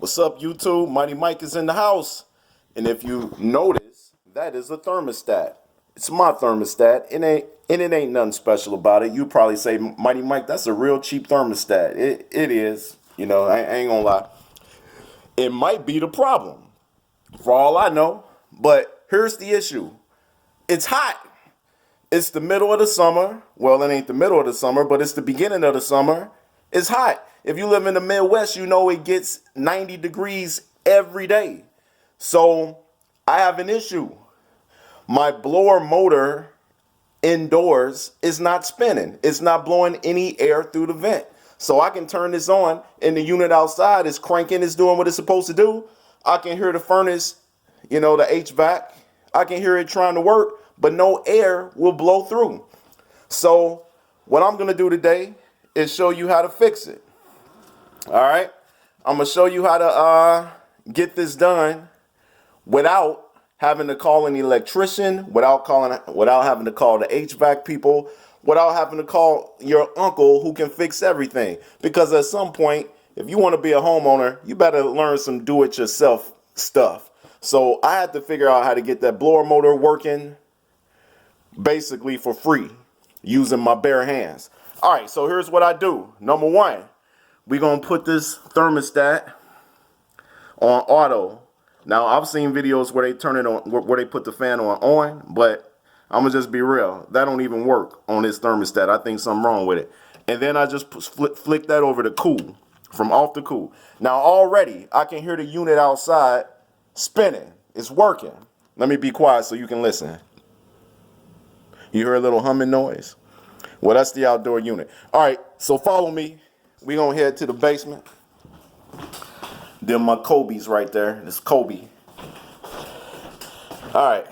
What's up, YouTube? Mighty Mike is in the house. And if you notice, that is a thermostat. It's my thermostat. It ain't nothing special about it. You probably say, Mighty Mike, that's a real cheap thermostat. It is. You know, I ain't gonna lie. It might be the problem, for all I know. But here's the issue. It's hot. It's the middle of the summer. Well, it ain't the middle of the summer, but it's the beginning of the summer. It's hot. If you live in the Midwest, you know it gets 90 degrees every day. So I have an issue. My blower motor indoors is not spinning. It's not blowing any air through the vent. So I can turn this on and the unit outside is cranking, it's doing what it's supposed to do. I can hear the furnace, the HVAC. I can hear it trying to work, but no air will blow through. So what I'm going to do today is show you how to fix it. All right. I'm going to show you how to get this done without having to call an electrician, without having to call the HVAC people, without having to call your uncle who can fix everything. Because at some point, if you want to be a homeowner, you better learn some do-it-yourself stuff. So I had to figure out how to get that blower motor working basically for free using my bare hands. All right, so here's what I do. Number one, we're going to put this thermostat on auto. Now, I've seen videos where they turn it on, where they put the fan on, but I'm going to just be real. That don't even work on this thermostat. I think something wrong with it. And then I just flick that over to cool, from off to cool. Now, already, I can hear the unit outside spinning. It's working. Let me be quiet so you can listen. You hear a little humming noise? Well, that's the outdoor unit. All right, so follow me. We're going to head to the basement. Them my Kobe's right there. This Kobe. All right.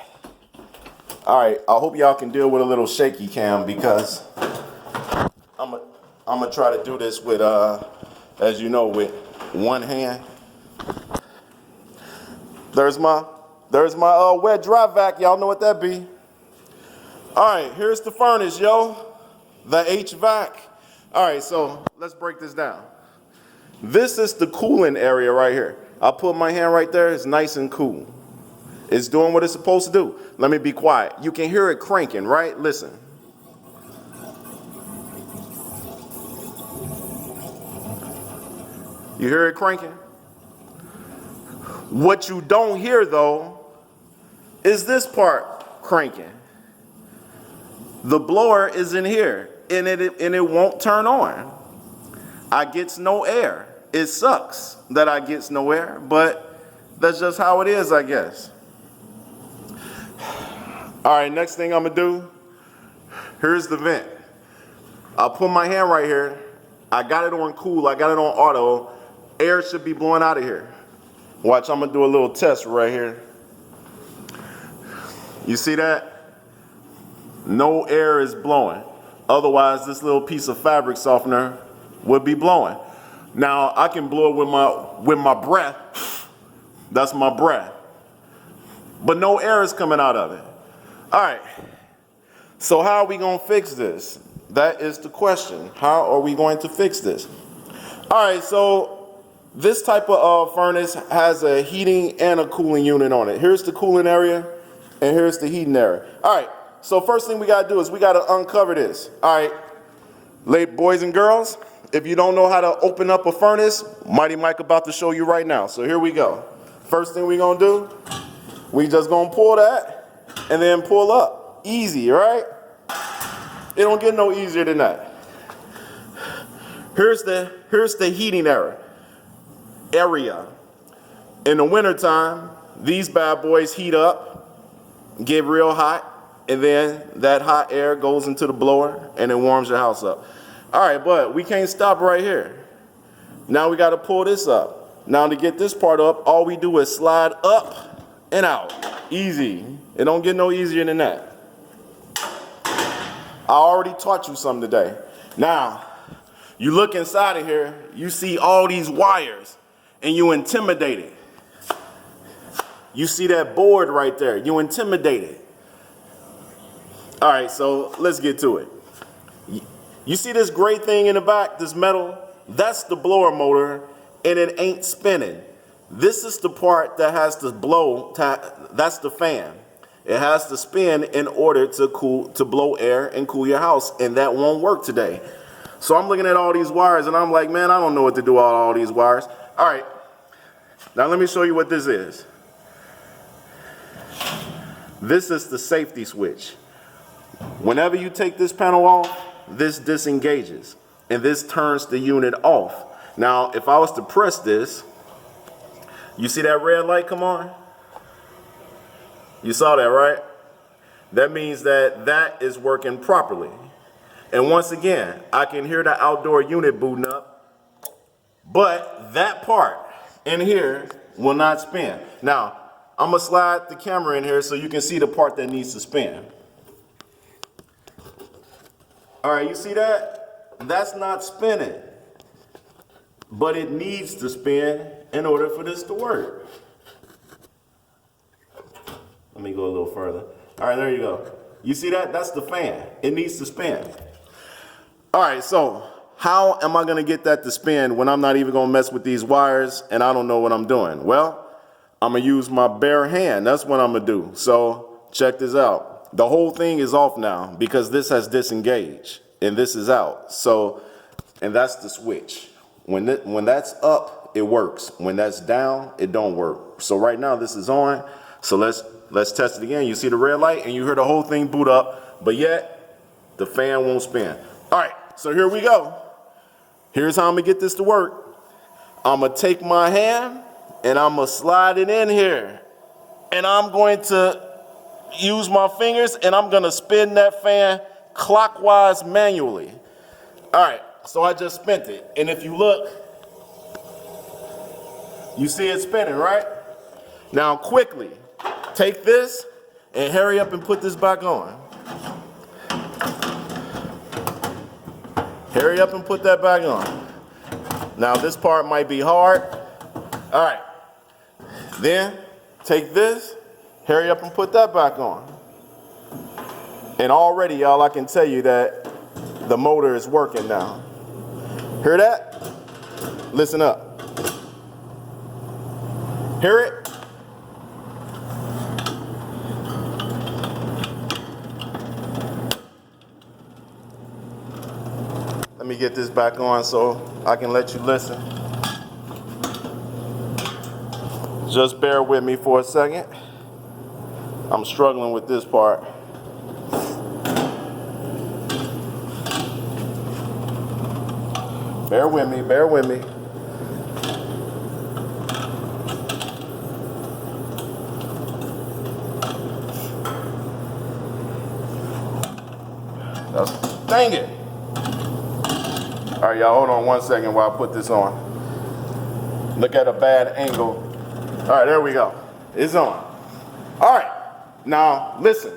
I hope y'all can deal with a little shaky cam because I'm gonna try to do this with, as you know, with one hand. There's my wet dry vac. Y'all know what that be. All right, here's the furnace, yo. The HVAC. All right, so let's break this down. This is the cooling area right here. I put my hand right there. It's nice and cool. It's doing what it's supposed to do. Let me be quiet. You can hear it cranking, right? Listen. You hear it cranking? What you don't hear, though, is this part cranking. The blower is in here, and it won't turn on. I gets no air. It sucks that I gets no air, but that's just how it is, I guess. All right, next thing I'm gonna do, here's the vent. I'll put my hand right here. I got it on cool, I got it on auto. Air should be blowing out of here. Watch, I'm gonna do a little test right here. You see that? No air is blowing. Otherwise, this little piece of fabric softener would be blowing. Now, I can blow it with my breath. That's my breath. But no air is coming out of it. All right. So how are we going to fix this? That is the question. How are we going to fix this? All right, so this type of furnace has a heating and a cooling unit on it. Here's the cooling area, and here's the heating area. All right. So first thing we got to do is we got to uncover this. All right, late boys and girls, if you don't know how to open up a furnace, Mighty Mike about to show you right now. So here we go. First thing we going to do, we just going to pull that and then pull up. Easy, right? It don't get no easier than that. Here's the heating area. In the wintertime, these bad boys heat up, get real hot. And then that hot air goes into the blower and it warms your house up. All right, but we can't stop right here. Now we got to pull this up. Now to get this part up, all we do is slide up and out. Easy. It don't get no easier than that. I already taught you something today. Now, you look inside of here, you see all these wires and you intimidated. You see that board right there, you intimidated. All right, so let's get to it. You see this gray thing in the back, this metal? That's the blower motor, and it ain't spinning. This is the part that has to blow, that's the fan. It has to spin in order to blow air and cool your house, and that won't work today. So I'm looking at all these wires and I'm like, man, I don't know what to do with all these wires. All right, now let me show you what this is. This is the safety switch. Whenever you take this panel off, this disengages and this turns the unit off. Now, if I was to press this, you see that red light come on? You saw that, right? That means that that is working properly. And once again, I can hear the outdoor unit booting up, but that part in here will not spin. Now, I'm gonna slide the camera in here so you can see the part that needs to spin. All right, you see that? That's not spinning, but it needs to spin in order for this to work. Let me go a little further. All right, there you go. You see that? That's the fan. It needs to spin. All right, so how am I gonna get that to spin when I'm not even gonna mess with these wires and I don't know what I'm doing? Well, I'm gonna use my bare hand. That's what I'm gonna do. So check this out. The whole thing is off now because this has disengaged and this is out. So, and that's the switch. When that's up, it works. When that's down, it don't work. So right now this is on. So let's test it again. You see the red light and you hear the whole thing boot up, but yet the fan won't spin. All right, so here we go. Here's how I'm gonna get this to work. I'm gonna take my hand and I'm gonna slide it in here. And I'm going to use my fingers and I'm gonna spin that fan clockwise manually. All right, so I just spent it. And if you look, you see it spinning, right? Now quickly, take this and hurry up and put this back on. Hurry up and put that back on. Now this part might be hard. All right, then take this, hurry up and put that back on. And already, y'all, I can tell you that the motor is working now. Hear that? Listen up. Hear it? Let me get this back on so I can let you listen. Just bear with me for a second. I'm struggling with this part. Bear with me, bear with me. Dang it. All right, y'all, hold on one second while I put this on. Look at a bad angle. All right, there we go. It's on. All right, now listen.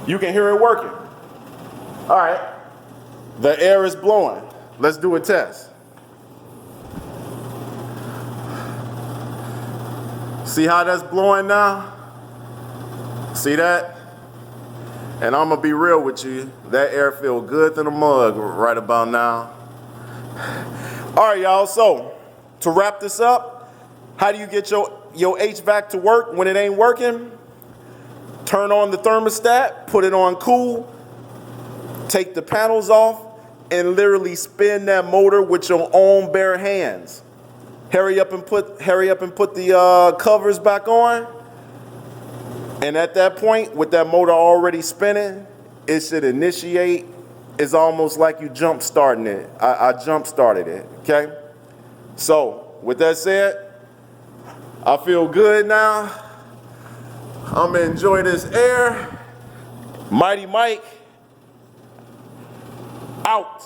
You can hear it working. All right, the air is blowing. Let's do a test. See how that's blowing now? See that? And I'm gonna be real with you, that air feel good to the mug right about now. All right, y'all, so to wrap this up, how do you get your HVAC to work when it ain't working? Turn on the thermostat, put it on cool, take the panels off, and literally spin that motor with your own bare hands. Hurry up and put the covers back on. And at that point, with that motor already spinning, it should initiate. It's almost like you jump starting it. I jump started it, okay? So with that said, I feel good now. I'm gonna enjoy this air. Mighty Mike, out.